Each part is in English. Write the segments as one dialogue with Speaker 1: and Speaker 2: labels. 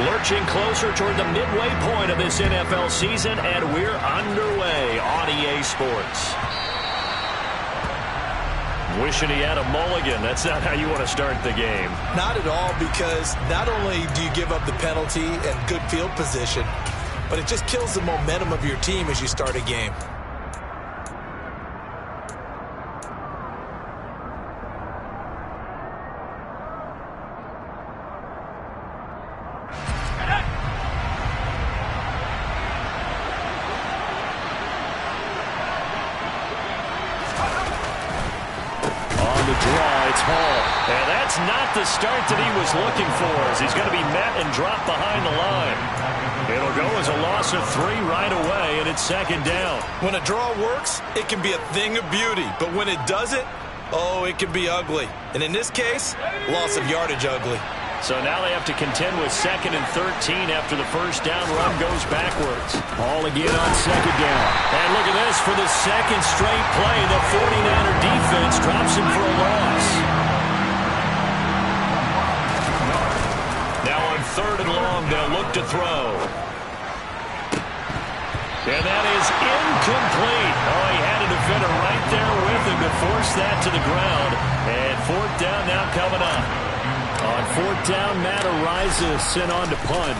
Speaker 1: Lurching closer toward the midway point of this NFL season, and we're underway on EA Sports. Wishing he had a mulligan. That's not how you want to start the game.
Speaker 2: Not at all, because not only do you give up the penalty and good field position, but it just kills the momentum of your team as you start a game.
Speaker 1: And that's not the start that he was looking for, as he's going to be met and dropped behind the line. It'll go as a loss of 3 right away, and it's second down.
Speaker 2: When a draw works, it can be a thing of beauty. But when it doesn't, oh, it can be ugly. And in this case, loss of yardage ugly.
Speaker 1: So now they have to contend with 2nd and 13 after the first down run goes backwards. Ball again on second down. And look at this, for the second straight play, the 49er defense drops him for a loss. Now on 3rd and long, they'll look to throw. And that is incomplete. Oh, he had a defender right there with him to force that to the ground. And 4th down now coming up. On 4th down, Matt Araiza sent on to punt.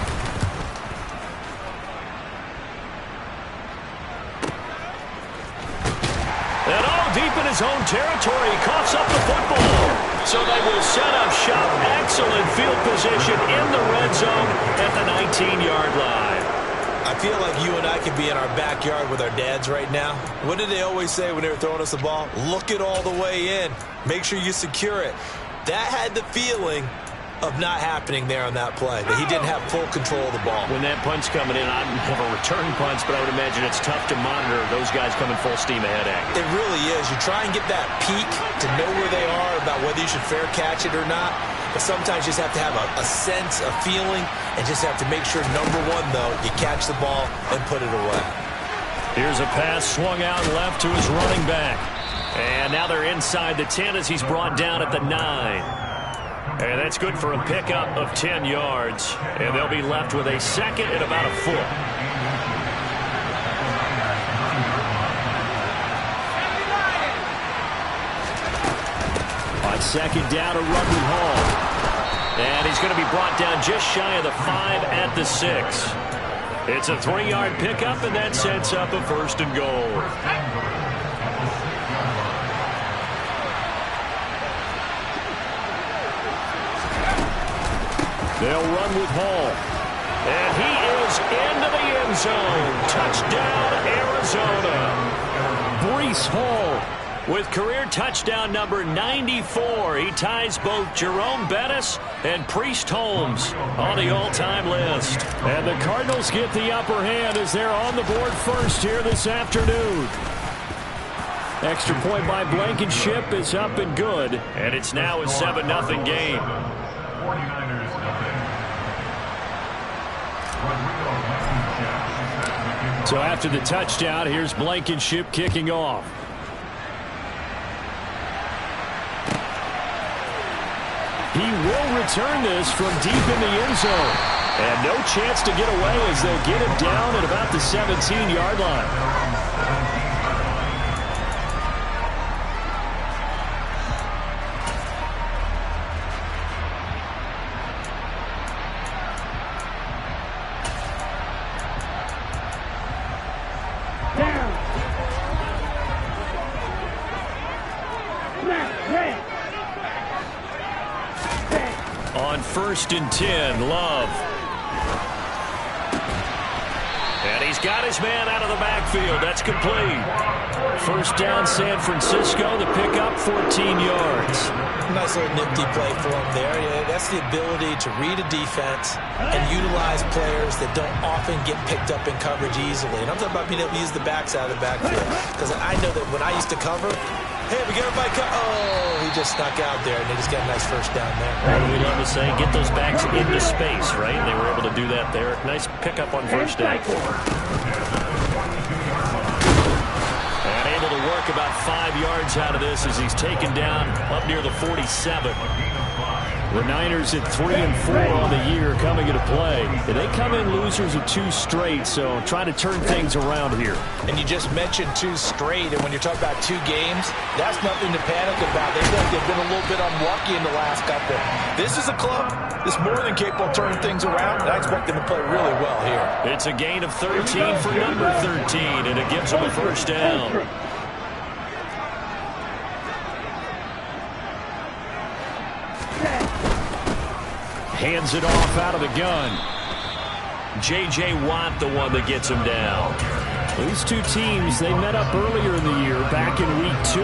Speaker 1: And deep in his own territory, he coughs up the football. So they will set up shop. Excellent field position in the red zone at the 19-yard line.
Speaker 2: I feel like you and I could be in our backyard with our dads right now. What did they always say when they were throwing us the ball? Look it all the way in. Make sure you secure it. That had the feeling of not happening there on that play, that he didn't have full control of the ball.
Speaker 1: When that punt's coming in, I don't have a return punch, but I would imagine it's tough to monitor those guys coming full steam ahead at you.
Speaker 2: It really is. You try and get that peek to know where they are, about whether you should fair catch it or not, but sometimes you just have to have a sense, a feeling, and just have to make sure, number one, though, you catch the ball and put it away.
Speaker 1: Here's a pass swung out left to his running back. And now they're inside the 10 as he's brought down at the 9. And that's good for a pickup of 10 yards. And they'll be left with a 2nd and about a foot. On 2nd down, a run with Hall. And he's going to be brought down just shy of the 5 at the 6. It's a 3-yard pickup, and that sets up a 1st and goal. They'll run with Hall. And he is into the end zone. Touchdown, Arizona. Breece Hall with career touchdown number 94. He ties both Jerome Bettis and Priest Holmes on the all-time list. And the Cardinals get the upper hand as they're on the board first here this afternoon. Extra point by Blankenship is up and good. And it's now a 7-0 game. So after the touchdown, here's Blankenship kicking off. He will return this from deep in the end zone. And no chance to get away as they'll get him down at about the 17-yard line. On 1st and 10, Love. And he's got his man out of the backfield. That's complete. 1st down, San Francisco. The pickup, 14 yards.
Speaker 2: Nice little nifty play for him there. Yeah, that's the ability to read a defense and utilize players that don't often get picked up in coverage easily. And I'm talking about being able to use the backs out of the backfield. Because I know that when I used to cover, hey, we get everybody oh, he just snuck out there, and they just got a nice 1st down there.
Speaker 1: What do we love to say? Get those backs into space, right? They were able to do that there. Nice pickup on 1st down. And able to work about 5 yards out of this as he's taken down up near the 47. The Niners at 3-4 on the year coming into play. And they come in losers of 2 straight, so trying to turn things around here.
Speaker 2: And you just mentioned 2 straight, and when you're talking about 2 games, that's nothing to panic about. They feel like they've been a little bit unlucky in the last couple. This is a club that's more than capable of turning things around, and I expect them to play really well here.
Speaker 1: It's a gain of 13 for number 13, and it gives them a first down. Hands it off out of the gun. J.J. Watt, the one that gets him down. These 2 teams, they met up earlier in the year, back in Week 2.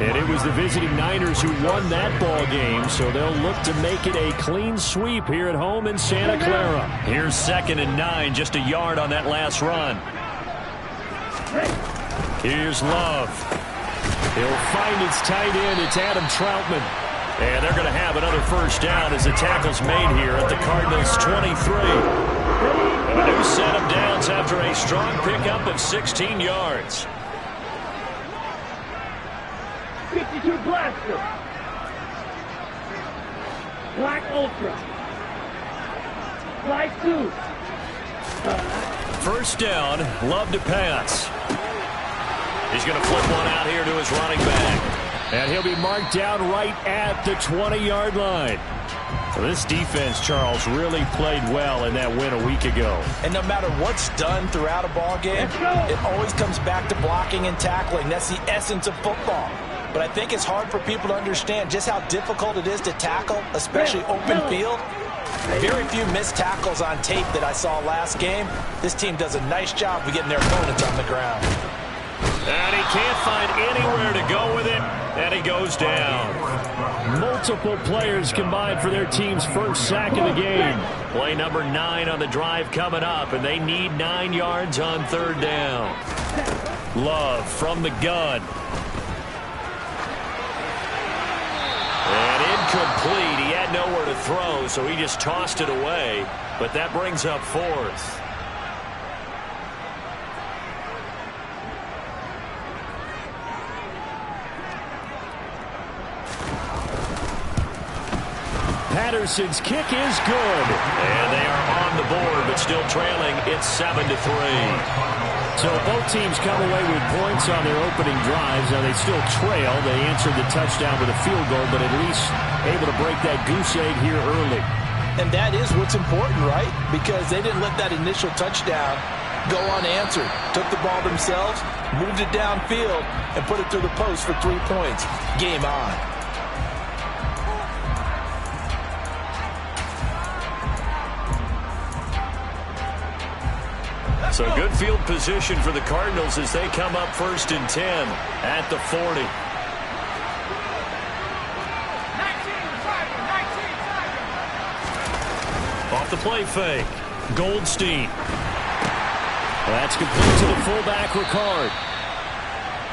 Speaker 1: And it was the visiting Niners who won that ball game, so they'll look to make it a clean sweep here at home in Santa Clara. Here's 2nd and 9, just a yard on that last run. Here's Love. He'll find his tight end. It's Adam Troutman. And they're going to have another first down as the tackle's made here at the Cardinals' 23. A new set of downs after a strong pickup of 16 yards.
Speaker 3: 52 Blaster. Black Ultra. Black 2.
Speaker 1: First down, Love to pass. He's going to flip one out here to his running back. And he'll be marked down right at the 20-yard line. Well, this defense, Charles, really played well in that win a week ago.
Speaker 2: And no matter what's done throughout a ball game, it always comes back to blocking and tackling. That's the essence of football. But I think it's hard for people to understand just how difficult it is to tackle, especially open field. Very few missed tackles on tape that I saw last game. This team does a nice job of getting their opponents on the ground.
Speaker 1: And he can't find anywhere to go with it, and he goes down. Multiple players combined for their team's first sack of the game. Play number 9 on the drive coming up, and they need 9 yards on 3rd down. Love from the gun. And incomplete. He had nowhere to throw, so he just tossed it away. But that brings up 4th. Patterson's kick is good. And they are on the board, but still trailing. It's 7-3. So both teams come away with points on their opening drives. Now they still trail. They answered the touchdown with a field goal, but at least able to break that goose egg here early.
Speaker 2: And that is what's important, right? Because they didn't let that initial touchdown go unanswered. Took the ball themselves, moved it downfield, and put it through the post for 3 points. Game on.
Speaker 1: So good field position for the Cardinals as they come up 1st and 10 at the 40. Off the play fake. Goldstein. That's complete to the fullback, Ricard.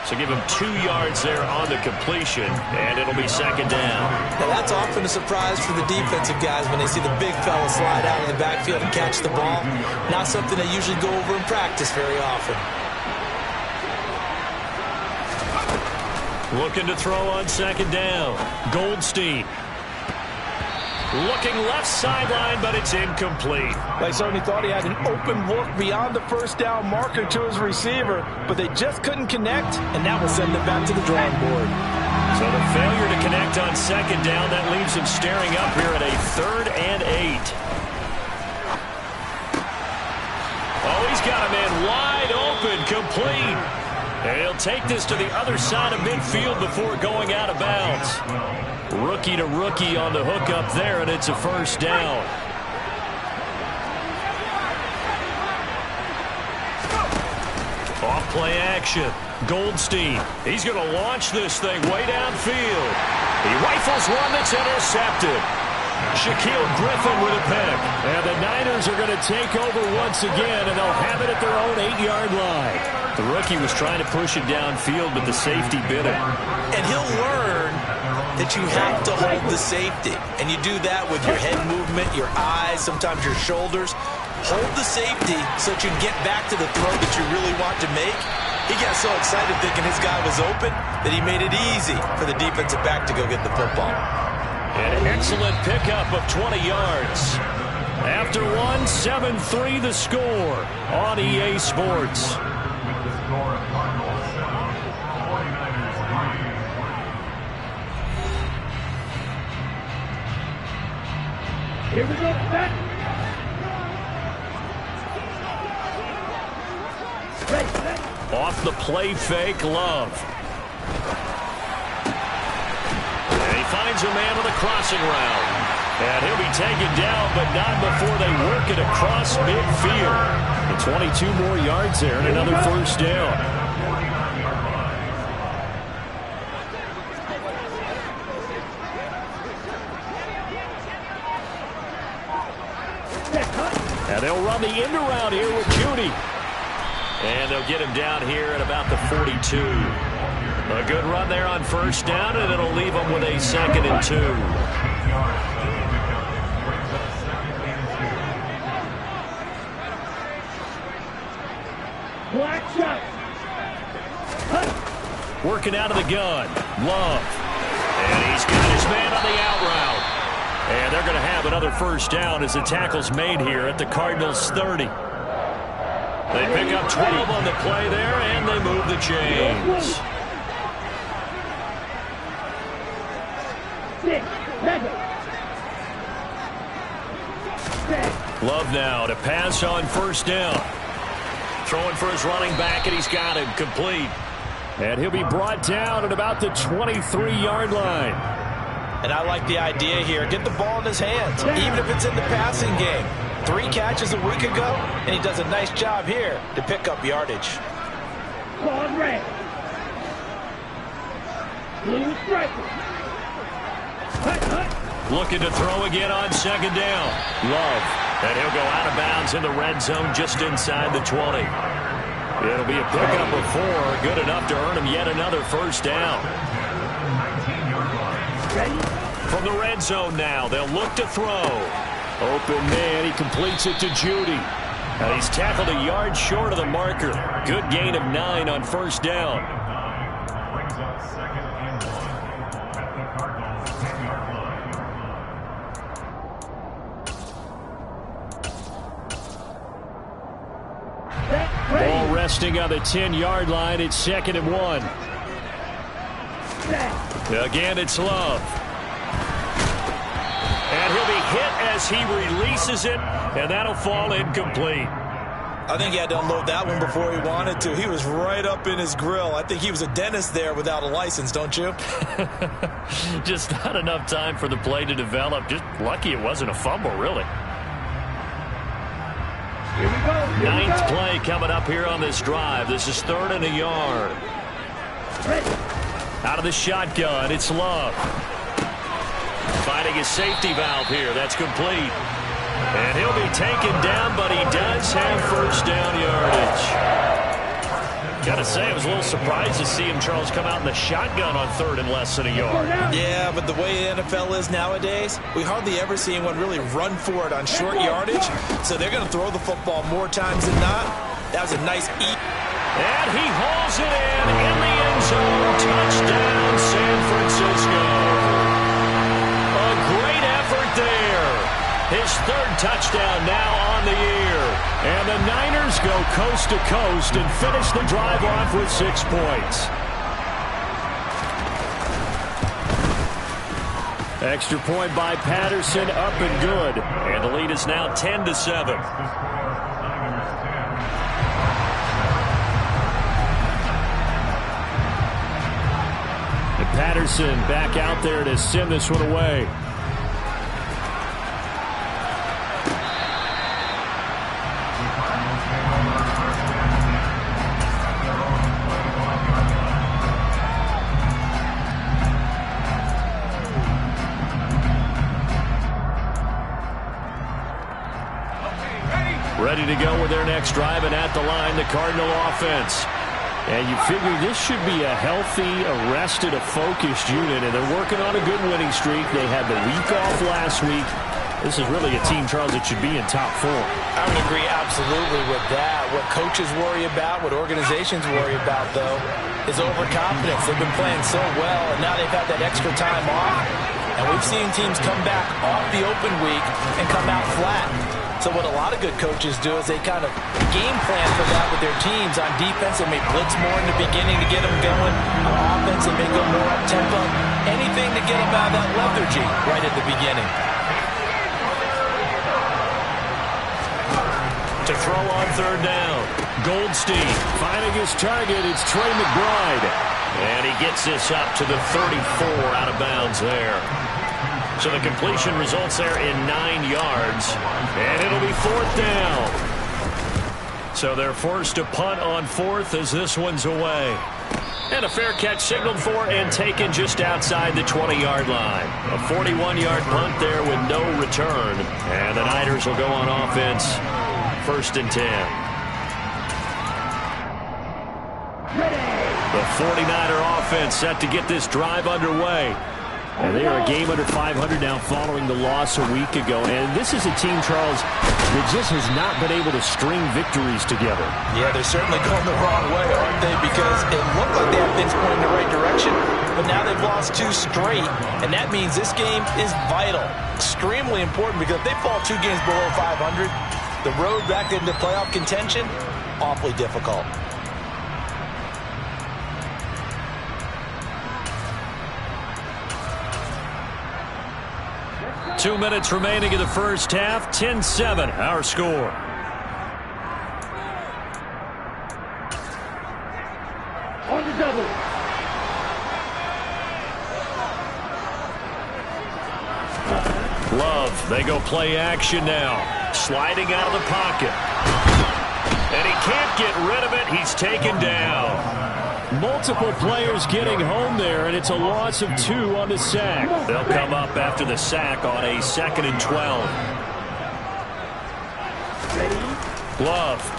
Speaker 1: So give him 2 yards there on the completion, and it'll be 2nd down.
Speaker 2: Now that's often a surprise for the defensive guys when they see the big fella slide out of the backfield and catch the ball. Not something they usually go over in practice very often.
Speaker 1: Looking to throw on 2nd down. Goldstein. Looking left sideline, but it's incomplete.
Speaker 2: They certainly thought he had an open look beyond the first down marker to his receiver, but they just couldn't connect, and that will send them back to the drawing board.
Speaker 1: So the failure to connect on 2nd down, that leaves him staring up here at a 3rd and 8. Oh, he's got a man wide open, complete. And he'll take this to the other side of midfield before going out of bounds. Rookie to rookie on the hook up there, and it's a first down. Off play action. Goldstein. He's going to launch this thing way downfield. He rifles one that's intercepted. Shaquille Griffin with a pick. And the Niners are going to take over once again, and they'll have it at their own 8-yard line. The rookie was trying to push it downfield, but the safety bit him.
Speaker 2: And he'll learn that you have to hold the safety. And you do that with your head movement, your eyes, sometimes your shoulders. Hold the safety so that you can get back to the throw that you really want to make. He got so excited thinking his guy was open that he made it easy for the defensive back to go get the football.
Speaker 1: An excellent pickup of 20 yards. After one, 7-3 the score on EA Sports.
Speaker 3: Here we go, set.
Speaker 1: Off the play fake, Love. And he finds a man on the crossing route. And he'll be taken down, but not before they work it across midfield. And 22 more yards there and another first down. And they'll run the end around here with Judy. And they'll get him down here at about the 42. A good run there on first down, and it'll leave him with a 2nd and 2.
Speaker 3: Black shot.
Speaker 1: Working out of the gun. Love. And he's got his man on the out route. And they're going to have another first down as the tackle's made here at the Cardinals' 30. They pick up 12 on the play there, and they move the chains.
Speaker 3: 6, 7.
Speaker 1: Love now to pass on first down. Throwing for his running back, and he's got him complete. And he'll be brought down at about the 23-yard line.
Speaker 2: And I like the idea here. Get the ball in his hands, even if it's in the passing game. 3 catches a week ago, and he does a nice job here to pick up yardage.
Speaker 3: Ball red. Blue striker.
Speaker 1: Looking to throw again on second down. Love. And he'll go out of bounds in the red zone just inside the 20. It'll be a pickup of 4, good enough to earn him yet another first down. From the red zone now, they'll look to throw. Open man, he completes it to Judy. And he's tackled a yard short of the marker. Good gain of 9 on first down. Ball resting on the 10-yard line. It's 2nd and 1. Again, it's Love. And he'll be hit as he releases it, and that'll fall incomplete.
Speaker 2: I think he had to unload that one before he wanted to. He was right up in his grill. I think he was a dentist there without a license, don't you?
Speaker 1: Just not enough time for the play to develop. Just lucky it wasn't a fumble, really.
Speaker 3: Here we go.
Speaker 1: Ninth play coming up here on this drive. This is 3rd and a yard. Out of the shotgun, it's Love. Finding his safety valve here. That's complete. And he'll be taken down, but he does have first down yardage. Got to say, I was a little surprised to see him, Charles, come out in the shotgun on 3rd and less than a yard.
Speaker 2: Yeah, but the way the NFL is nowadays, we hardly ever see anyone really run for it on short yardage. So they're going to throw the football more times than not. That was a nice eat.
Speaker 1: And he hauls it in the end zone. Touchdown, San Francisco. A great effort there. His 3rd touchdown now on the year. And the Niners go coast to coast and finish the drive off with 6 points. Extra point by Patterson, up and good. And the lead is now 10-7. And Patterson back out there to send this one away. Ready to go with their next drive, and at the line, the Cardinal offense. And you figure this should be a healthy, arrested, a focused unit, and they're working on a good winning streak. They had the week off last week. This is really a team, Charles, that should be in top form.
Speaker 2: I would agree absolutely with that. What coaches worry about, what organizations worry about, though, is overconfidence. They've been playing so well, and now they've had that extra time off. And we've seen teams come back off the open week and come out flat. So what a lot of good coaches do is they kind of game plan for that with their teams. On defense, they may blitz more in the beginning to get them going. On offense, they may go more up-tempo. Anything to get them out of that lethargy right at the beginning.
Speaker 1: To throw on third down, Goldstein finding his target. It's Trey McBride. And he gets this up to the 34 out of bounds there. So the completion results there in 9 yards. And it'll be fourth down. So they're forced to punt on fourth as this one's away. And a fair catch signaled for and taken just outside the 20-yard line. A 41-yard punt there with no return. And the Niners will go on offense. First and 10. The 49er offense set to get this drive underway. And they are a game under 500 now following the loss a week ago. And this is a team, Charles, that just has not been able to string victories together.
Speaker 2: Yeah, they're certainly going the wrong way, aren't they? Because it looked like they have things pointing in the right direction, but now they've lost 2 straight. And that means this game is vital, extremely important, because if they fall 2 games below 500, the road back into playoff contention, awfully difficult.
Speaker 1: 2 minutes remaining in the first half. 10-7, our score.
Speaker 3: On the double.
Speaker 1: Love, they go play action now. Sliding out of the pocket. And he can't get rid of it. He's taken down. Multiple players getting home there, and it's a loss of 2 on the sack. They'll come up after the sack on a 2nd and 12. Love.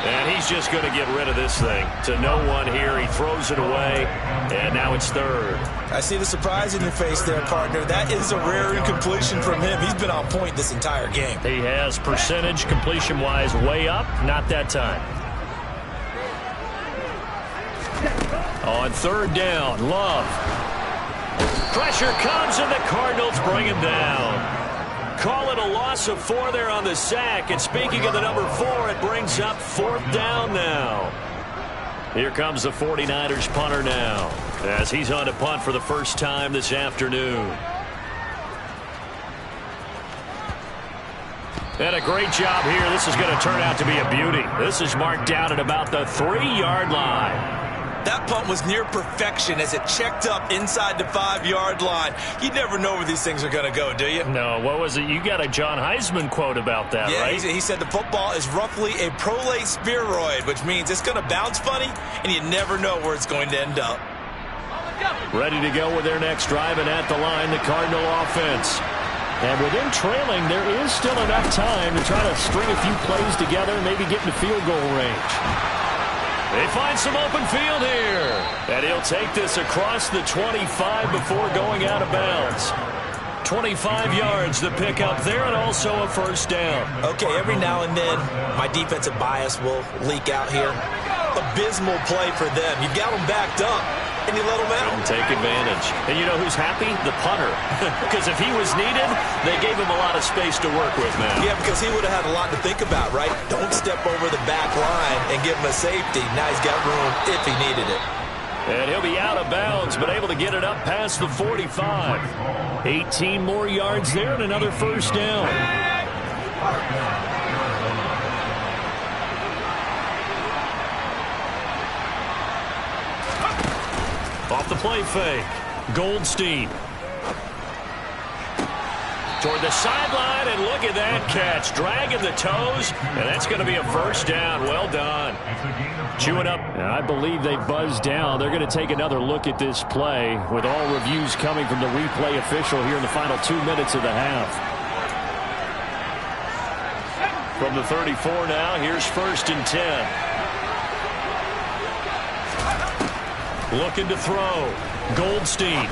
Speaker 1: And he's just going to get rid of this thing. To no one here. He throws it away, and now it's 3rd.
Speaker 2: I see the surprise in your face there, partner. That is a rare incompletion from him. He's been on point this entire game.
Speaker 1: He has percentage completion-wise way up. Not that time. On 3rd down, Love. Pressure comes, and the Cardinals bring him down. Call it a loss of 4 there on the sack. And speaking of the number 4, it brings up 4th down now. Here comes the 49ers punter now, as he's on to punt for the first time this afternoon. And a great job here. This is going to turn out to be a beauty. This is marked down at about the 3-yard line.
Speaker 2: That punt was near perfection as it checked up inside the 5-yard line. You never know where these things are going to go, do you?
Speaker 1: No, what was it? You got a John Heisman quote about that, right?
Speaker 2: Yeah, he said the football is roughly a prolate spheroid, which means it's going to bounce funny, and you never know where it's going to end up.
Speaker 1: Ready to go with their next drive, and at the line, the Cardinal offense. And with them trailing, there is still enough time to try to string a few plays together and maybe get into field goal range. They find some open field here. And he'll take this across the 25 before going out of bounds. 25 yards the pickup there, and also a first down.
Speaker 2: Okay, every now and then, my defensive bias will leak out here. Abysmal play for them. You've got them backed up, and you let them out.
Speaker 1: Couldn't take advantage. And you know who's happy? The punter. Because if he was needed, they gave him a lot of space to work with, man.
Speaker 2: Yeah, because he would have had a lot to think about, right? Don't step over the back line and give him a safety. Now he's got room if he needed it.
Speaker 1: And he'll be out of bounds, but able to get it up past the 45. 18 more yards there and another first down. Off the play fake. Goldstein. Toward the sideline, and look at that catch. Dragging the toes, and that's going to be a first down. Well done. Chewing up. And I believe they buzzed down. They're going to take another look at this play with all reviews coming from the replay official here in the final 2 minutes of the half. From the 34 now, here's 1st and 10. Looking to throw. Goldstein.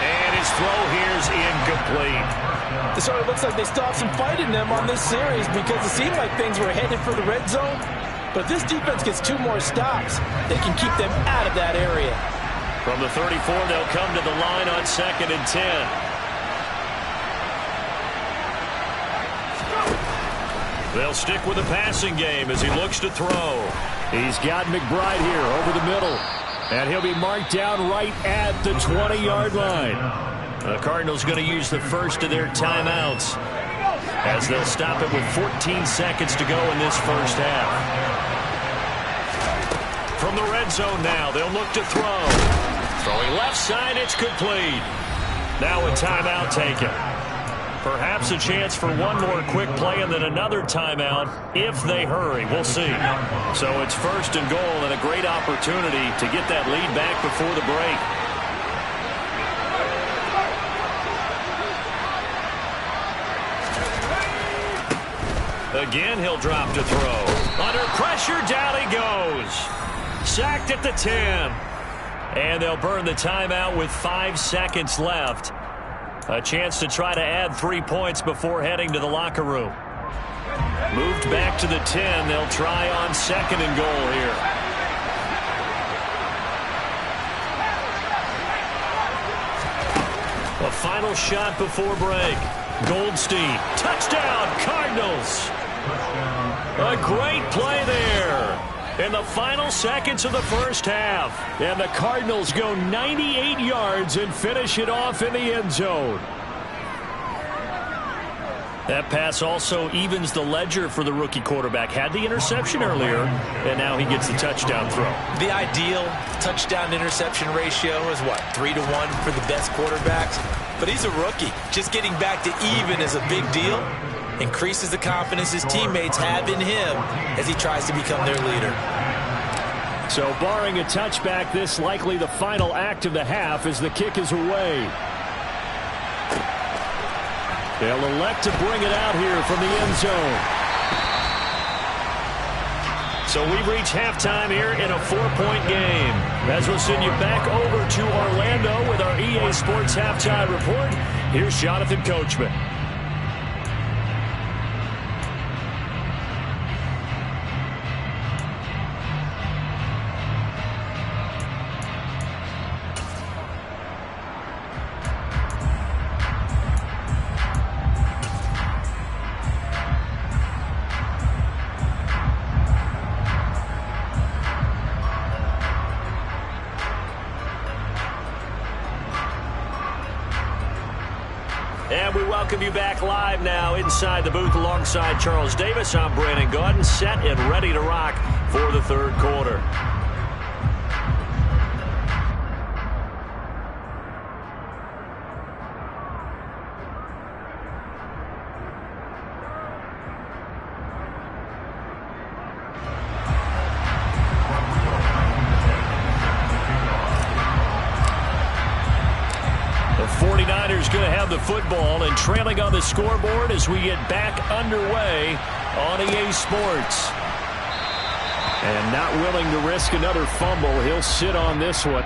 Speaker 1: And his throw here's incomplete.
Speaker 2: It sort of looks like they still have some fight in them on this series because it seemed like things were headed for the red zone. But this defense gets 2 more stops. They can keep them out of that area.
Speaker 1: From the 34, they'll come to the line on 2nd and 10. They'll stick with the passing game as he looks to throw. He's got McBride here over the middle. And he'll be marked down right at the 20-yard line. The Cardinals going to use the first of their timeouts as they'll stop it with 14 seconds to go in this first half. From the red zone now, they'll look to throw. Throwing left side, it's complete. Now a timeout taken. Perhaps a chance for one more quick play and then another timeout if they hurry. We'll see. So it's 1st and goal and a great opportunity to get that lead back before the break. Again, he'll drop to throw. Under pressure, down he goes. Sacked at the 10. And they'll burn the timeout with 5 seconds left. A chance to try to add 3 points before heading to the locker room. Moved back to the 10. They'll try on 2nd and goal here. A final shot before break. Goldstein. Touchdown, Cardinals. A great play there in the final seconds of the first half. And the Cardinals go 98 yards and finish it off in the end zone. That pass also evens the ledger for the rookie quarterback. Had the interception earlier, and now he gets the touchdown throw.
Speaker 2: The ideal touchdown-interception ratio is what, 3 to 1 for the best quarterbacks? But he's a rookie. Just getting back to even is a big deal. Increases the confidence his teammates have in him as he tries to become their leader.
Speaker 1: So barring a touchback, this likely the final act of the half as the kick is away. They'll elect to bring it out here from the end zone. So we've reached halftime here in a 4-point game. As we'll send you back over to Orlando with our EA Sports Halftime Report, here's Jonathan Coachman. And we welcome you back live now inside the booth alongside Charles Davis. I'm Brandon Gaudin, set and ready to rock for the third quarter. The 49ers going to have the football and trailing on the scoreboard as we get back underway on EA Sports. And not willing to risk another fumble, he'll sit on this one.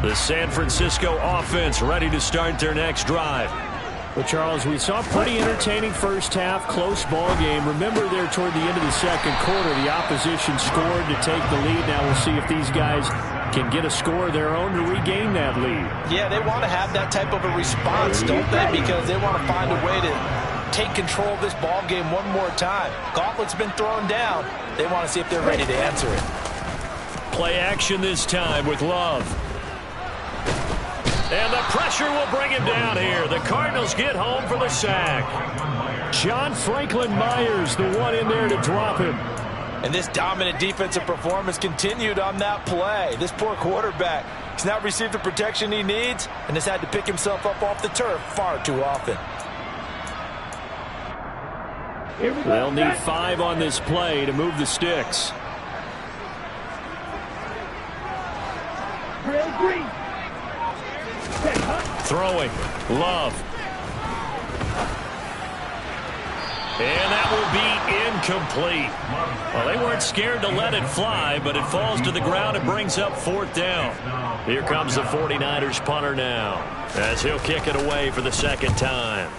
Speaker 1: The San Francisco offense ready to start their next drive.
Speaker 4: Well, Charles, we saw a pretty entertaining first half, close ball game. Remember there toward the end of the second quarter, the opposition scored to take the lead. Now we'll see if these guys can get a score of their own to regain that lead.
Speaker 2: Yeah, they want to have that type of a response, don't they? Because they want to find a way to take control of this ball game one more time. Gauntlet's been thrown down. They want to see if they're ready to answer it.
Speaker 1: Play action this time with Love. And the pressure will bring him down here. The Cardinals get home for the sack. John Franklin Myers, the one in there to drop him.
Speaker 2: And this dominant defensive performance continued on that play. This poor quarterback has not received the protection he needs and has had to pick himself up off the turf far too often.
Speaker 4: They'll need 5 on this play to move the sticks.
Speaker 1: Throwing. Love. And that will be incomplete. Well, they weren't scared to let it fly, but it falls to the ground and brings up 4th down. Here comes the 49ers punter now, as he'll kick it away for the second time.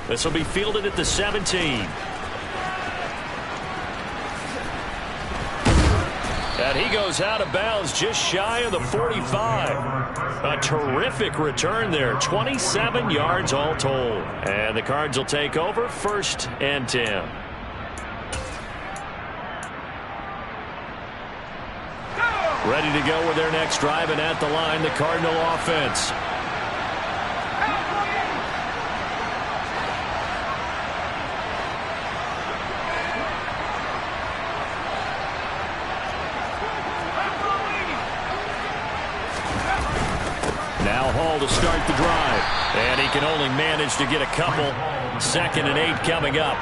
Speaker 1: This will be fielded at the 17. And he goes out of bounds just shy of the 45. A terrific return there. 27 yards all told. And the Cards will take over 1st and 10. Ready to go with their next drive, and at the line, the Cardinal offense. Hall to start the drive. And he can only manage to get a couple. 2nd and 8 coming up.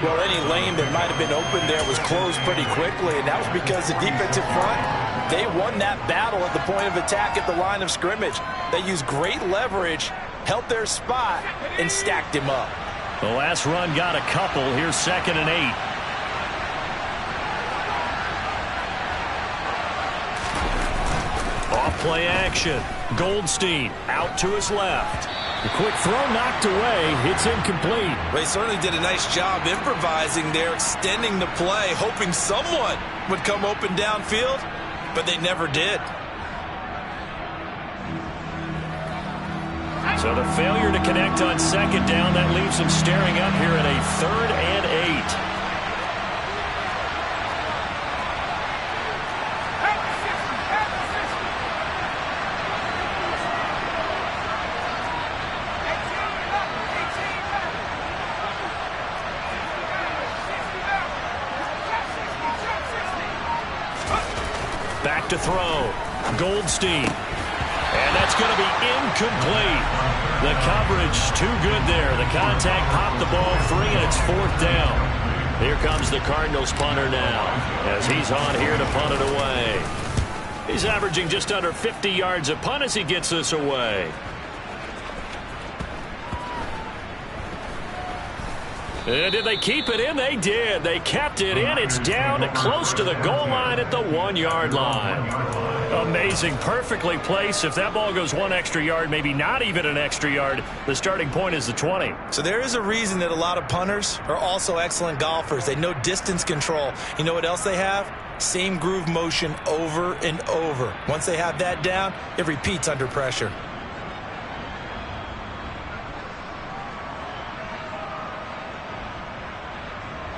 Speaker 2: Well, any lane that might have been open there was closed pretty quickly, and that was because the defensive front, they won that battle at the point of attack at the line of scrimmage. They used great leverage, held their spot, and stacked him up.
Speaker 1: The last run got a couple. Here's 2nd and 8. Off-play action. Goldstein out to his left.
Speaker 4: The quick throw knocked away. It's incomplete.
Speaker 2: They certainly did a nice job improvising there, extending the play, hoping someone would come open downfield, but they never did.
Speaker 1: So the failure to connect on 2nd down, that leaves them staring up here at a 3rd and 8. Back to throw. Goldstein. And that's going to be incomplete. The coverage too good there. The contact popped the ball free, and it's 4th down. Here comes the Cardinals punter now, as he's on here to punt it away. He's averaging just under 50 yards a punt as he gets this away. And did they keep it in? They did. They kept it in. It's down close to the goal line at the 1-yard line. Amazing. Perfectly placed. If that ball goes 1 extra yard, maybe not even an extra yard, the starting point is the 20.
Speaker 2: So there is a reason that a lot of punters are also excellent golfers. They know distance control. You know what else they have? Same groove motion over and over. Once they have that down, it repeats under pressure.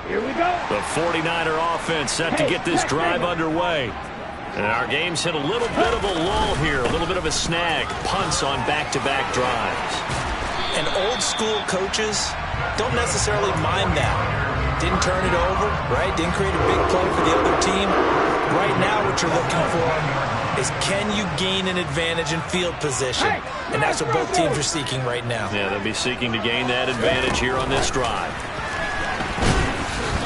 Speaker 3: Here we go.
Speaker 1: The 49er offense set to get this drive underway. And our game's hit a little bit of a lull here, a little bit of a snag. Punts on back-to-back drives.
Speaker 2: And old-school coaches don't necessarily mind that. Didn't turn it over, right? Didn't create a big play for the other team. Right now what you're looking for is, can you gain an advantage in field position? And that's what both teams are seeking right now.
Speaker 1: Yeah, they'll be seeking to gain that advantage here on this drive.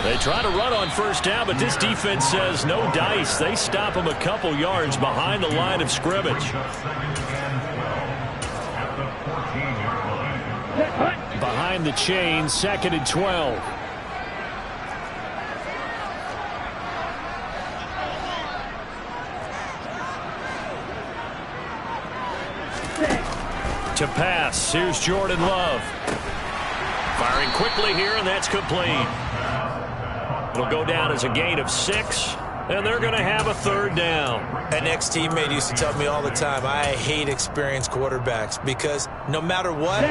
Speaker 1: They try to run on 1st down, but this defense says no dice. They stop them a couple yards behind the line of scrimmage.
Speaker 4: Behind the chain, 2nd and 12.
Speaker 1: To pass. Here's Jordan Love. Firing quickly here, and that's complete. It'll go down as a gain of 6, and they're going to have a third down.
Speaker 2: An ex-teammate used to tell me all the time, I hate experienced quarterbacks because no matter what,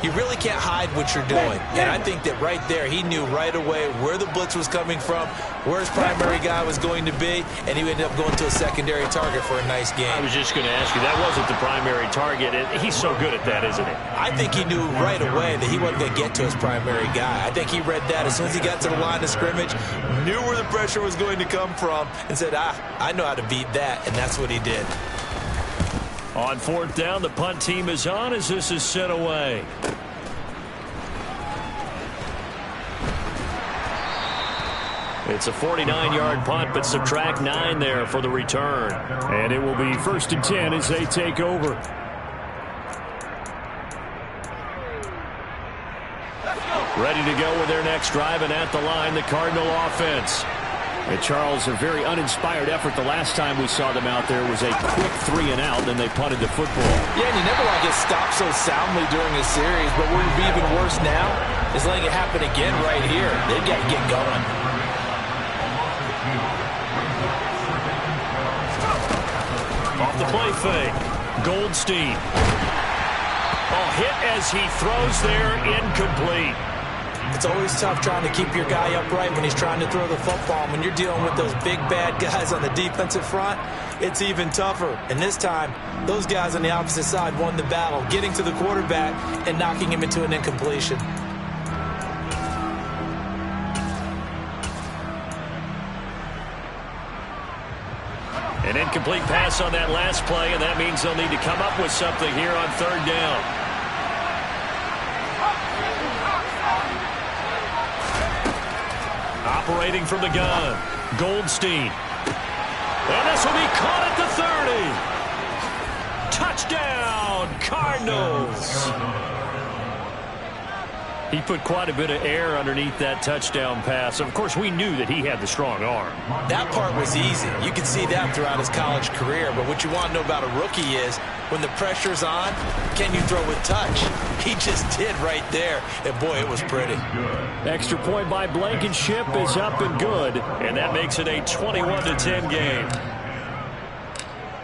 Speaker 2: you really can't hide what you're doing. And I think that right there, he knew right away where the blitz was coming from, where his primary guy was going to be, and he ended up going to a secondary target for a nice game.
Speaker 1: I was just going to ask you, that wasn't the primary target. He's so good at that, isn't he?
Speaker 2: I think he knew right away that he wasn't going to get to his primary guy. I think he read that as soon as he got to the line of scrimmage, knew where the pressure was going to come from, and said, I know how to beat that, and that's what he did.
Speaker 1: On 4th down, the punt team is on as this is sent away. It's a 49-yard punt, but subtract 9 there for the return. And it will be 1st and 10 as they take over. Ready to go with their next drive, and at the line, the Cardinal offense. And Charles, a very uninspired effort the last time we saw them out there was a quick 3-and-out, then they punted the football.
Speaker 2: Yeah, and you never want to get stopped so soundly during a series, but what would be even worse now is letting it happen again right here. They've got to get going.
Speaker 1: Off the play fake, Goldstein. Oh, hit as he throws there, incomplete.
Speaker 2: It's always tough trying to keep your guy upright when he's trying to throw the football. When you're dealing with those big, bad guys on the defensive front, it's even tougher. And this time, those guys on the opposite side won the battle, getting to the quarterback and knocking him into an incompletion.
Speaker 1: An incomplete pass on that last play, and that means they'll need to come up with something here on 3rd down. Operating from the gun, Goldstein. And this will be caught at the 30. Touchdown, Cardinals. He put quite a bit of air underneath that touchdown pass. Of course, we knew that he had the strong arm.
Speaker 2: That part was easy. You could see that throughout his college career. But what you want to know about a rookie is when the pressure's on, can you throw with touch? He just did right there. And, boy, it was pretty.
Speaker 4: Extra point by Blankenship is up and good.
Speaker 1: And that makes it a 21-10 game.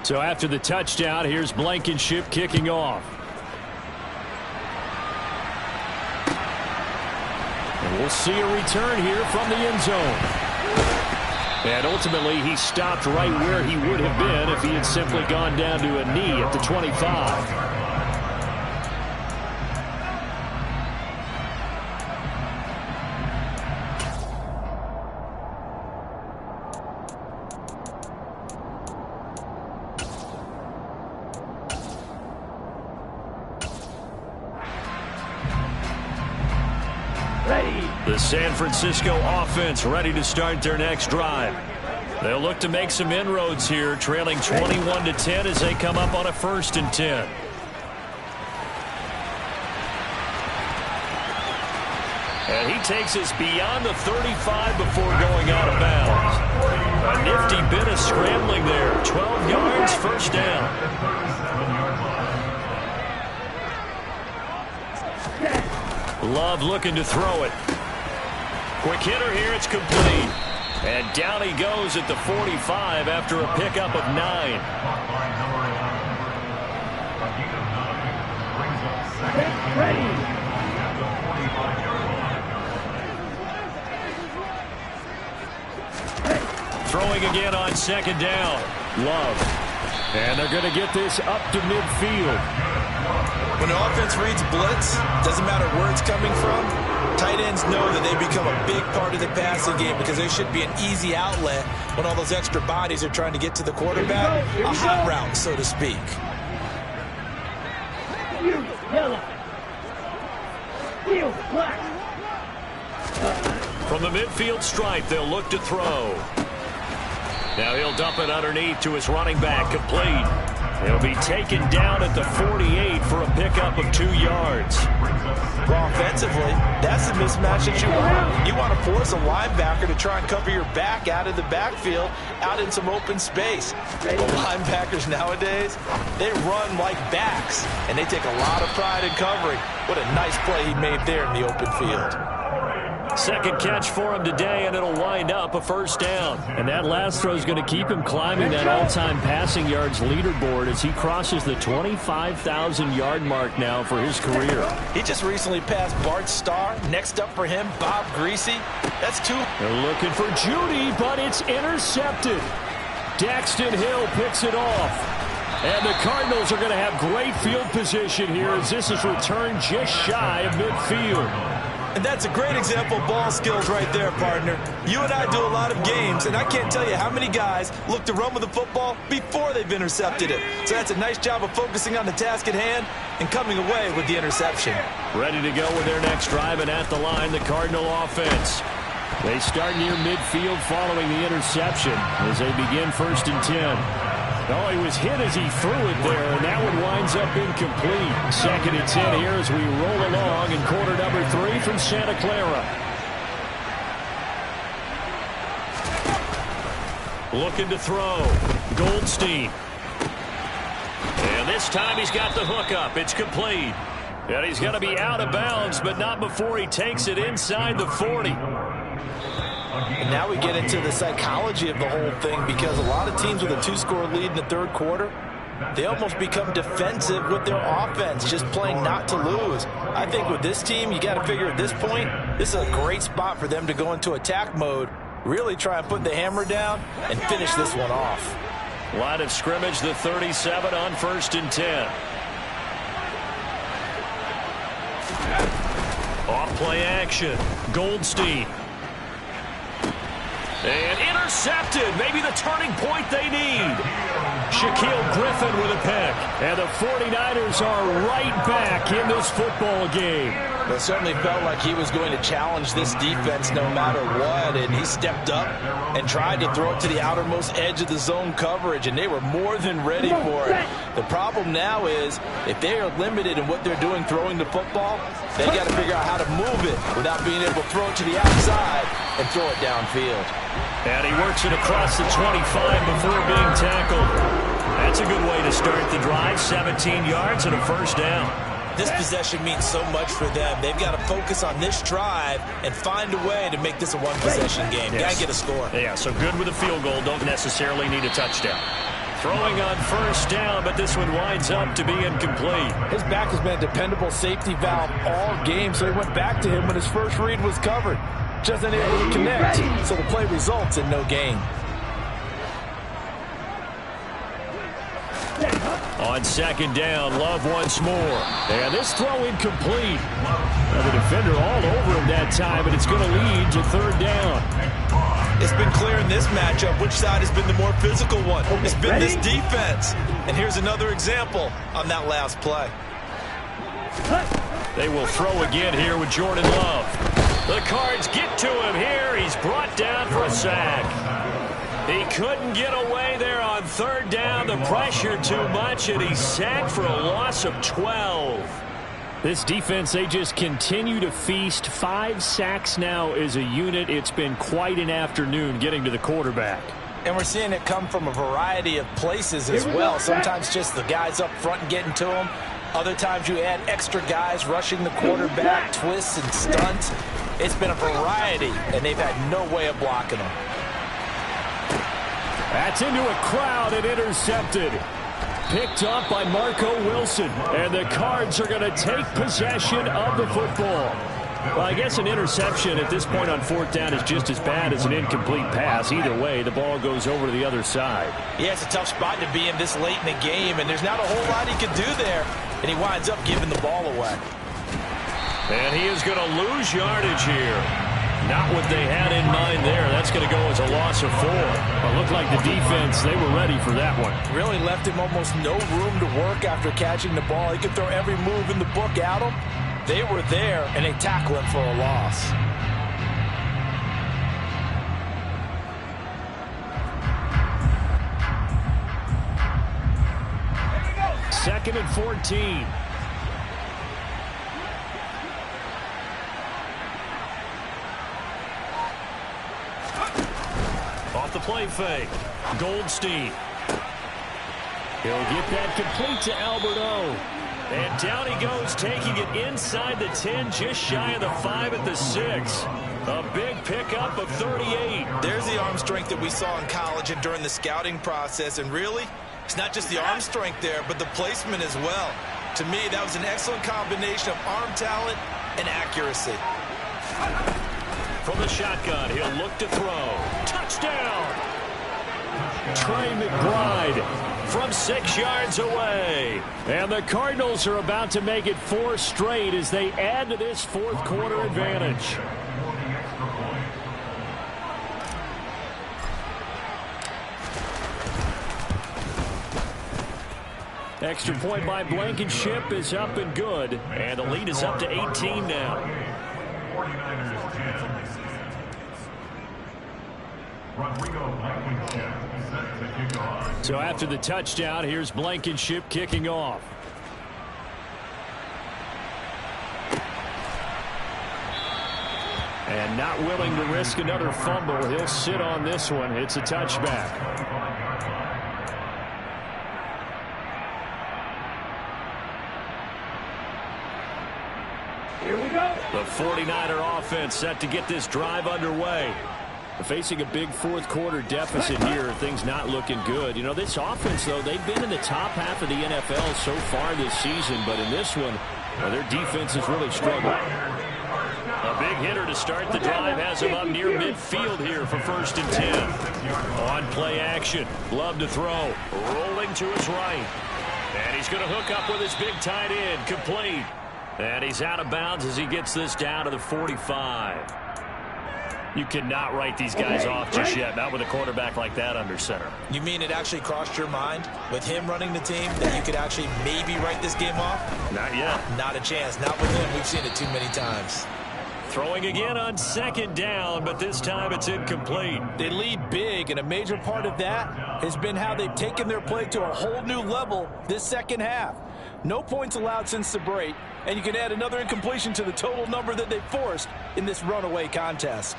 Speaker 4: So after the touchdown, here's Blankenship kicking off. And we'll see a return here from the end zone. And ultimately, he stopped right where he would have been if he had simply gone down to a knee at the 25.
Speaker 1: The San Francisco offense ready to start their next drive. They'll look to make some inroads here, trailing 21-10 as they come up on a 1st and 10. And he takes us beyond the 35 before going out of bounds. A nifty bit of scrambling there. 12 yards, 1st down. Love looking to throw it. Quick hitter here, it's complete. And down he goes at the 45 after a pickup of 9. Throwing again on 2nd down. Love.
Speaker 4: And they're going to get this up to midfield.
Speaker 2: When the offense reads blitz, doesn't matter where it's coming from, tight ends know that they become a big part of the passing game because there should be an easy outlet when all those extra bodies are trying to get to the quarterback. A hot route, so to speak.
Speaker 1: From the midfield stripe, they'll look to throw. Now he'll dump it underneath to his running back, complete. He'll be taken down at the 48 for a pickup of 2 yards.
Speaker 2: Well, offensively, that's the mismatch that you want. You want to force a linebacker to try and cover your back out of the backfield, out in some open space. The linebackers nowadays, they run like backs, and they take a lot of pride in covering. What a nice play he made there in the open field.
Speaker 1: Second catch for him today, and it'll wind up a first down.
Speaker 4: And that last throw is going to keep him climbing that all-time passing yards leaderboard as he crosses the 25,000-yard mark now for his career.
Speaker 2: He just recently passed Bart Starr. Next up for him, Bob Greasy. That's 2.
Speaker 4: They're looking for Judy, but it's intercepted. Daxton Hill picks it off. And the Cardinals are going to have great field position here as this is returned just shy of midfield.
Speaker 2: And that's a great example of ball skills right there, partner. You and I do a lot of games, and I can't tell you how many guys look to run with the football before they've intercepted it. So that's a nice job of focusing on the task at hand and coming away with the interception.
Speaker 1: Ready to go with their next drive, and at the line, the Cardinal offense.
Speaker 4: They start near midfield following the interception as they begin 1st and 10. Oh, he was hit as he threw it there, and that one winds up incomplete. 2nd and 10 here as we roll along in quarter number 3 from Santa Clara.
Speaker 1: Looking to throw. Goldstein. And this time he's got the hook up. It's complete. And he's going to be out of bounds, but not before he takes it inside the 40.
Speaker 2: And now we get into the psychology of the whole thing, because a lot of teams with a 2-score lead in the 3rd quarter, they almost become defensive with their offense, just playing not to lose. I think with this team, you got to figure at this point, this is a great spot for them to go into attack mode, really try and put the hammer down and finish this one off.
Speaker 1: Line of scrimmage, the 37 on 1st and 10. Off play action. Goldstein. And intercepted. Maybe the turning point they need. Shaquille Griffin with a pick. And the 49ers are right back in this football game.
Speaker 2: It certainly felt like he was going to challenge this defense no matter what, and he stepped up and tried to throw it to the outermost edge of the zone coverage, and they were more than ready for it. The problem now is if they are limited in what they're doing throwing the football, they got to figure out how to move it without being able to throw it to the outside and throw it downfield.
Speaker 1: And he works it across the 25 before being tackled. That's a good way to start the drive. 17 yards and a first down.
Speaker 2: This possession means so much for them. They've got to focus on this drive and find a way to make this a one-possession game.
Speaker 1: Yes.
Speaker 2: Got to get a score.
Speaker 1: Yeah, so good with a field goal. Don't necessarily need a touchdown. Throwing on first down, but this one winds up to be incomplete.
Speaker 2: His back has been a dependable safety valve all game, so he went back to him when his first read was covered. Just unable to connect, so the play results in no gain.
Speaker 1: On second down, Love once more. And this throw incomplete. Now the defender all over him that time, but it's going to lead to 3rd down.
Speaker 2: It's been clear in this matchup which side has been the more physical one. It's been this defense. And here's another example on that last play.
Speaker 1: They will throw again here with Jordan Love. The Cards get to him here. He's brought down for a sack. He couldn't get away there on 3rd down. The pressure too much, and he's sacked for a loss of 12.
Speaker 4: This defense, they just continue to feast. 5 sacks now as a unit. It's been quite an afternoon getting to the quarterback.
Speaker 2: And we're seeing it come from a variety of places as well. Sometimes just the guys up front getting to him. Other times you add extra guys rushing the quarterback, twists and stunts. It's been a variety, and they've had no way of blocking them.
Speaker 4: That's into a crowd and intercepted. Picked up by Marco Wilson. And the Cards are going to take possession of the football. Well, I guess an interception at this point on 4th down is just as bad as an incomplete pass. Either way, the ball goes over to the other side.
Speaker 2: Yeah, it's a tough spot to be in this late in the game, and there's not a whole lot he can do there. And he winds up giving the ball away.
Speaker 1: And he is going to lose yardage here. Not what they had in mind there. That's going to go as a loss of 4.
Speaker 4: It looked like the defense, they were ready for that one.
Speaker 2: Really left him almost no room to work after catching the ball. He could throw every move in the book at him. They were there, and they tackle him for a loss.
Speaker 4: 2nd and 14. Off the play fake. Goldstein. He'll get that complete to Alberto. And down he goes, taking it inside the 10, just shy of the 5 at the 6. A big pickup of 38.
Speaker 2: There's the arm strength that we saw in college and during the scouting process. And really, it's not just the arm strength there, but the placement as well. To me, that was an excellent combination of arm talent and accuracy.
Speaker 4: From the shotgun, he'll look to throw. Touchdown! Trey McBride from 6 yards away. And the Cardinals are about to make it 4 straight as they add to this fourth quarter advantage. Extra point by Blankenship is up and good. And the lead is up to 18 now. So after the touchdown, here's Blankenship kicking off. And not willing to risk another fumble. He'll sit on this one. It's a touchback.
Speaker 3: Here we go.
Speaker 4: The 49er offense set to get this drive underway. Facing a big fourth quarter deficit here, things not looking good. You know, this offense, though, they've been in the top half of the NFL so far this season, but in this one, their defense has really struggled. A big hitter to start the drive has him up near midfield here for 1st and 10. On play action, Love to throw, rolling to his right. And he's going to hook up with his big tight end, complete. And he's out of bounds as he gets this down to the 45. You cannot write these guys off just yet, not with a quarterback like that under center.
Speaker 2: You mean it actually crossed your mind with him running the team that you could actually maybe write this game off?
Speaker 4: Not yet.
Speaker 2: Not a chance. Not with him. We've seen it too many times.
Speaker 4: Throwing again on 2nd down, but this time it's incomplete.
Speaker 5: They lead big, and a major part of that has been how they've taken their play to a whole new level this second half. No points allowed since the break, and you can add another incompletion to the total number that they forced in this runaway contest.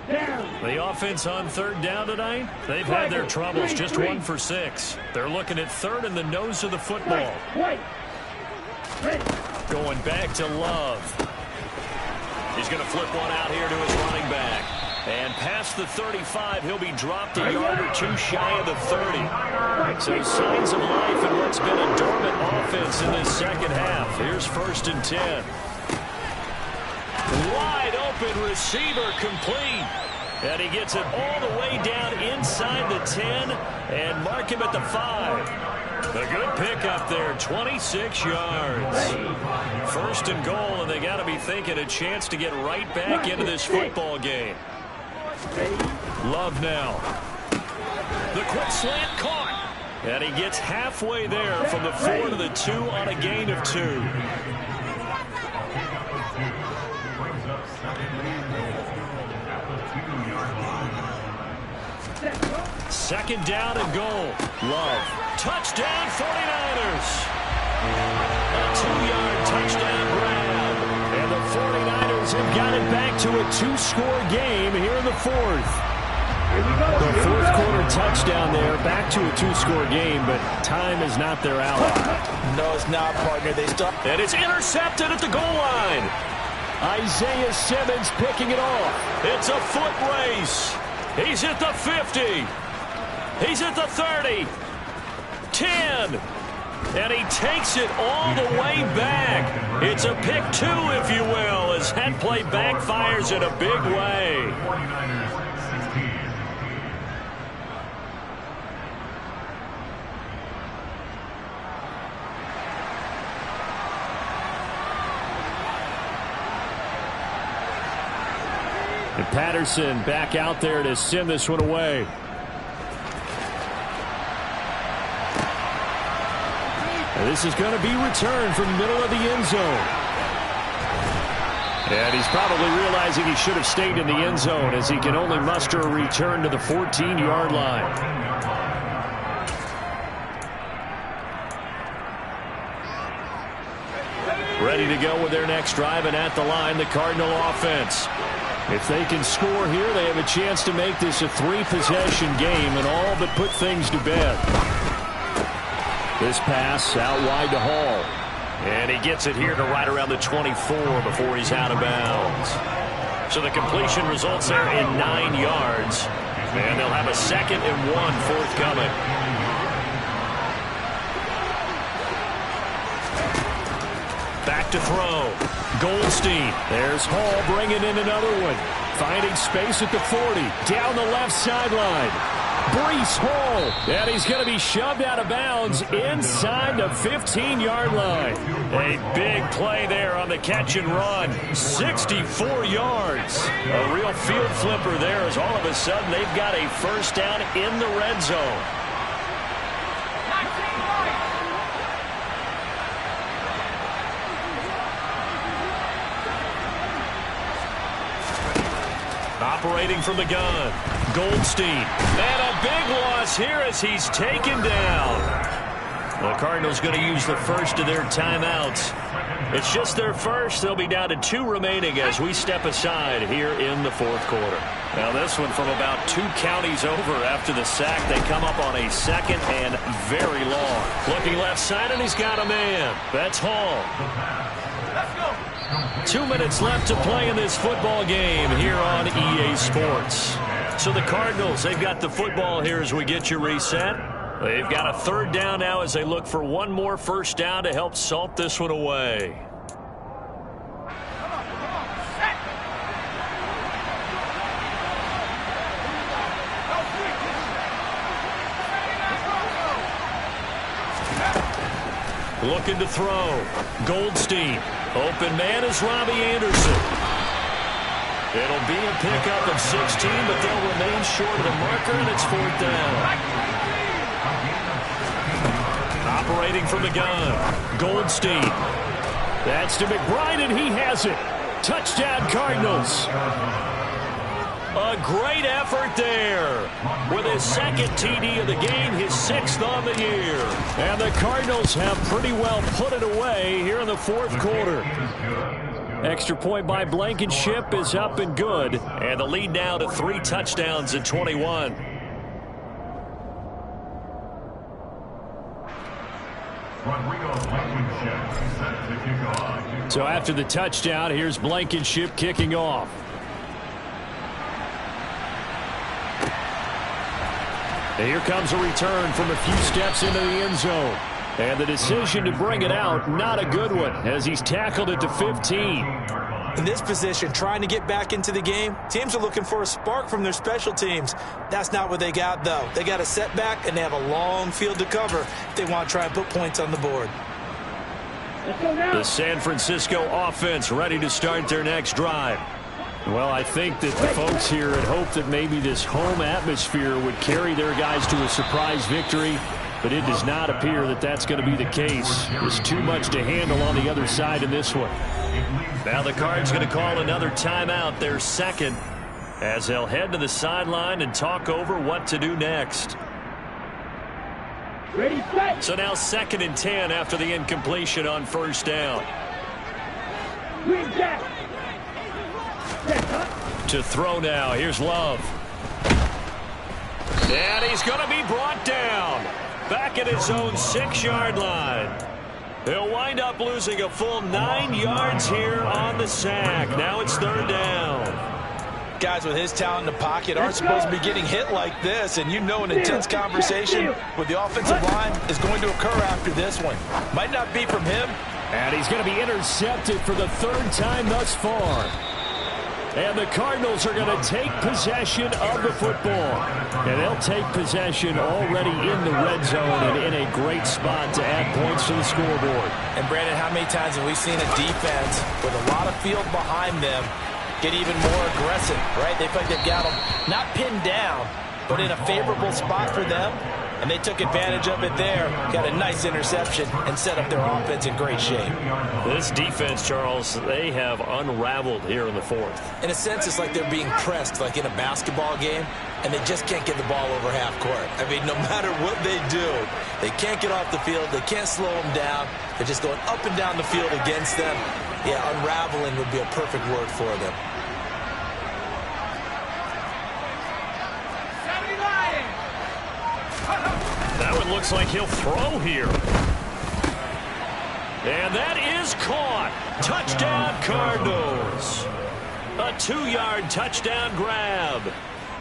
Speaker 4: The offense on 3rd down tonight, they've had their troubles, just 1 for 6. They're looking at 3rd in the nose of the football. Going back to Love. He's going to flip one out here to his running back. And past the 35, he'll be dropped a yard or 2 shy of the 30. So signs of life in what's been a dormant offense in this second half. Here's 1st and 10. Wide open receiver, complete. And he gets it all the way down inside the 10 and mark him at the 5. A good pickup there, 26 yards. 1st and goal, and they got to be thinking a chance to get right back into this football game. Love now. The quick slant caught. And he gets halfway there from the 4 to the 2 on a gain of 2. 2nd down and goal. Love. Touchdown 49ers. A 2-yard touchdown grab. And the 49ers have got it back to a 2-score game here in the 4th. The 4th quarter touchdown there, back to a 2-score game, but time is not their ally.
Speaker 2: No, it's not, partner. They stop.
Speaker 4: And it's intercepted at the goal line. Isaiah Simmons picking it off. It's a foot race. He's at the 50. He's at the 30. 10. And he takes it all the way back. It's a pick 2, if you will, as that play backfires in a big way. And Patterson back out there to send this one away. And this is going to be returned from the middle of the end zone. And he's probably realizing he should have stayed in the end zone as he can only muster a return to the 14-yard line. Ready to go with their next drive, and at the line, the Cardinal offense. If they can score here, they have a chance to make this a 3-possession game and all but put things to bed. This pass out wide to Hall.
Speaker 1: And he gets it here to right around the 24 before he's out of bounds. So the completion results there in 9 yards. And they'll have a 2nd and 1 forthcoming. Back to throw. Goldstein.
Speaker 4: There's Hall bringing in another one. Finding space at the 40. Down the left sideline. Breece Hall. And he's going to be shoved out of bounds inside the 15-yard line.
Speaker 1: A big play there on the catch and run. 64 yards. A real field flipper there as all of a sudden they've got a first down in the red zone. Operating from the gun, Goldstein. And a big loss here as he's taken down. The Cardinals going to use the first of their timeouts. It's just their first. They'll be down to 2 remaining as we step aside here in the 4th quarter. Now this one from about 2 counties over after the sack. They come up on a 2nd and very long. Looking left side, and he's got a man. That's Hall.
Speaker 3: Let's go.
Speaker 1: 2 minutes left to play in this football game here on EA Sports. So the Cardinals, they've got the football here as we get you reset. They've got a 3rd down now as they look for one more first down to help salt this one away. Looking to throw. Goldstein. Open man is Robbie Anderson. It'll be a pickup of 16, but they'll remain short of the marker, and it's 4th down. Operating from the gun. Goldstein.
Speaker 4: That's to McBride, and he has it. Touchdown, Cardinals.
Speaker 1: A great effort there. With his 2nd TD of the game, his 6th on the year.
Speaker 4: And the Cardinals have pretty well put it away here in the 4th quarter. Extra point by Blankenship is up and good.
Speaker 1: And the lead now to 3 touchdowns at 21.
Speaker 4: So after the touchdown, here's Blankenship kicking off. And here comes a return from a few steps into the end zone. And the decision to bring it out, not a good one, as he's tackled at the 15.
Speaker 2: In this position, trying to get back into the game, teams are looking for a spark from their special teams. That's not what they got, though. They got a setback, and they have a long field to cover if they want to try and put points on the board.
Speaker 1: The San Francisco offense ready to start their next drive.
Speaker 4: Well, I think that the folks here had hoped that maybe this home atmosphere would carry their guys to a surprise victory, but it does not appear that that's going to be the case. There's too much to handle on the other side in this one.
Speaker 1: Now the Cards going to call another timeout, their 2nd, as they'll head to the sideline and talk over what to do next.
Speaker 3: Ready, set.
Speaker 1: So now 2nd and 10 after the incompletion on first down.
Speaker 3: Green jack.
Speaker 1: To throw now. Here's Love. And he's going to be brought down. Back at his own 6-yard line. He'll wind up losing a full 9 yards here on the sack. Now it's 3rd down.
Speaker 5: Guys with his talent in the pocket aren't supposed to be getting hit like this, and you know an intense conversation with the offensive line is going to occur after this one. Might not be from him.
Speaker 4: And he's going to be intercepted for the 3rd time thus far. And the Cardinals are going to take possession of the football. And they'll take possession already in the red zone and in a great spot to add points to the scoreboard.
Speaker 2: And, Brandon, how many times have we seen a defense with a lot of field behind them get even more aggressive, right? They feel like they've got them not pinned down, but in a favorable spot for them.
Speaker 5: and they took advantage of it there. Got a nice interception and set up their offense in great shape.
Speaker 1: This defense, Charles, they have unraveled here in the fourth.
Speaker 2: In a sense, it's like they're being pressed like in a basketball game, and they just can't get the ball over half court. I mean, no matter what they do, they can't get off the field. They can't slow them down. They're just going up and down the field against them. Yeah, unraveling would be a perfect word for them.
Speaker 1: That one looks like he'll throw here. And that is caught. Touchdown, Cardinals. A 2-yard touchdown grab.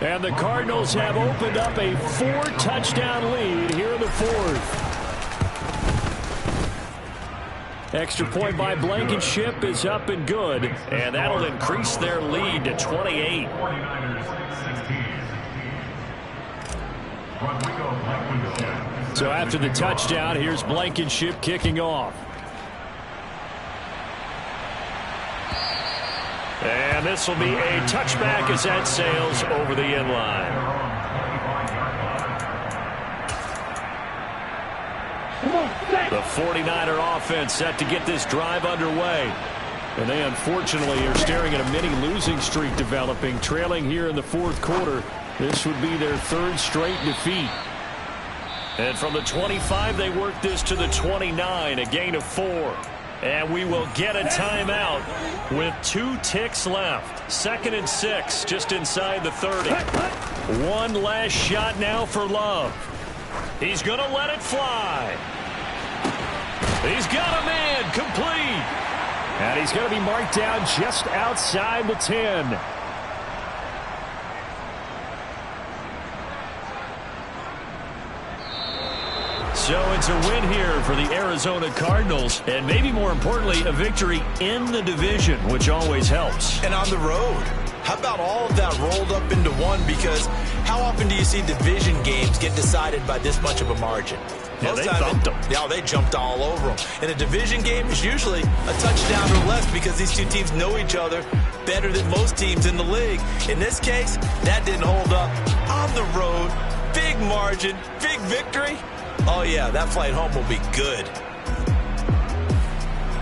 Speaker 4: And the Cardinals have opened up a 4-touchdown lead here in the fourth. Extra point by Blankenship is up and good.
Speaker 1: And that'll increase their lead to 28.
Speaker 4: So after the touchdown, here's Blankenship kicking off.
Speaker 1: And this will be a touchback as that sails over the end line. The 49er offense set to get this drive underway.
Speaker 4: And they unfortunately are staring at a mini losing streak developing, trailing here in the fourth quarter. This would be their third straight defeat.
Speaker 1: And from the 25, they work this to the 29, a gain of 4. And we will get a timeout with 2 ticks left. 2nd and 6, just inside the 30. One last shot now for Love. He's going to let it fly. He's got a man, complete.
Speaker 4: And he's going to be marked down just outside the 10.
Speaker 1: So it's a win here for the Arizona Cardinals, and maybe more importantly, a victory in the division, which always helps.
Speaker 2: And on the road. How about all of that rolled up into one? Because how often do you see division games get decided by this much of a margin?
Speaker 1: Yeah, they thumped them.
Speaker 2: Yeah, they jumped all over them. In a division game, it's usually a touchdown or less because these two teams know each other better than most teams in the league. In this case, that didn't hold up. On the road, big margin, big victory. Oh, yeah, that flight home will be good.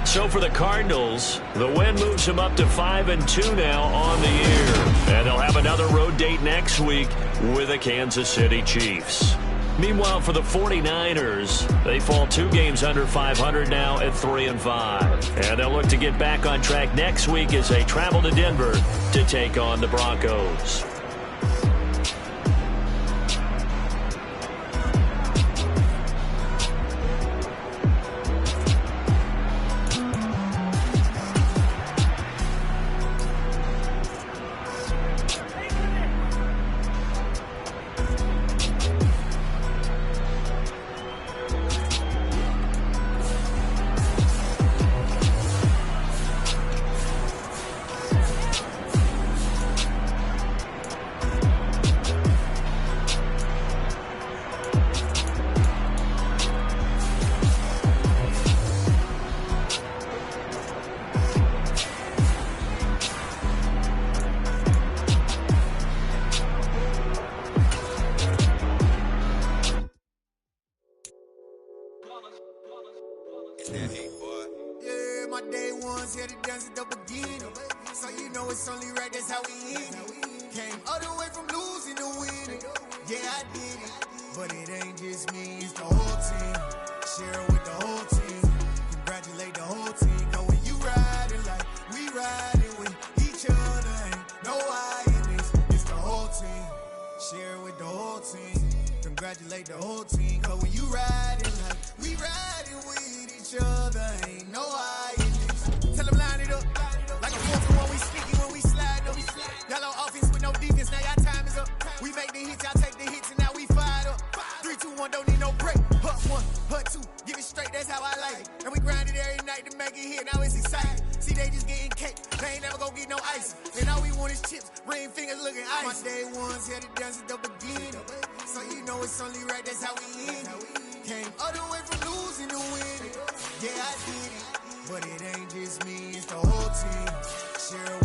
Speaker 1: So for the Cardinals, the win moves them up to 5-2 now on the year. And they'll have another road date next week with the Kansas City Chiefs. Meanwhile, for the 49ers, they fall 2 games under 500 now at 3-5. And they'll look to get back on track next week as they travel to Denver to take on the Broncos.
Speaker 6: Congratulate the whole team, cause when you riding like we riding with each other, ain't no hiding. Tell them line it up, like a 4-1, we sneaky when we slide up. Y'all on offense with no defense, now y'all time is up. We make the hits, y'all take the hits, and now we fired up. 3, 2, 1, don't need no break. Hut 1, hut 2, give it straight, that's how I like it. And we grind it every night to make it hit, now it's exciting. See, they just getting cake, they ain't never gonna get no ice. And all we want is chips, ring fingers looking ice. My day ones had to dance at the beginning. So you know it's only right, that's how we end it. Came all the way from losing to winning. Yeah, I did it. But it ain't just me, it's the whole team. Share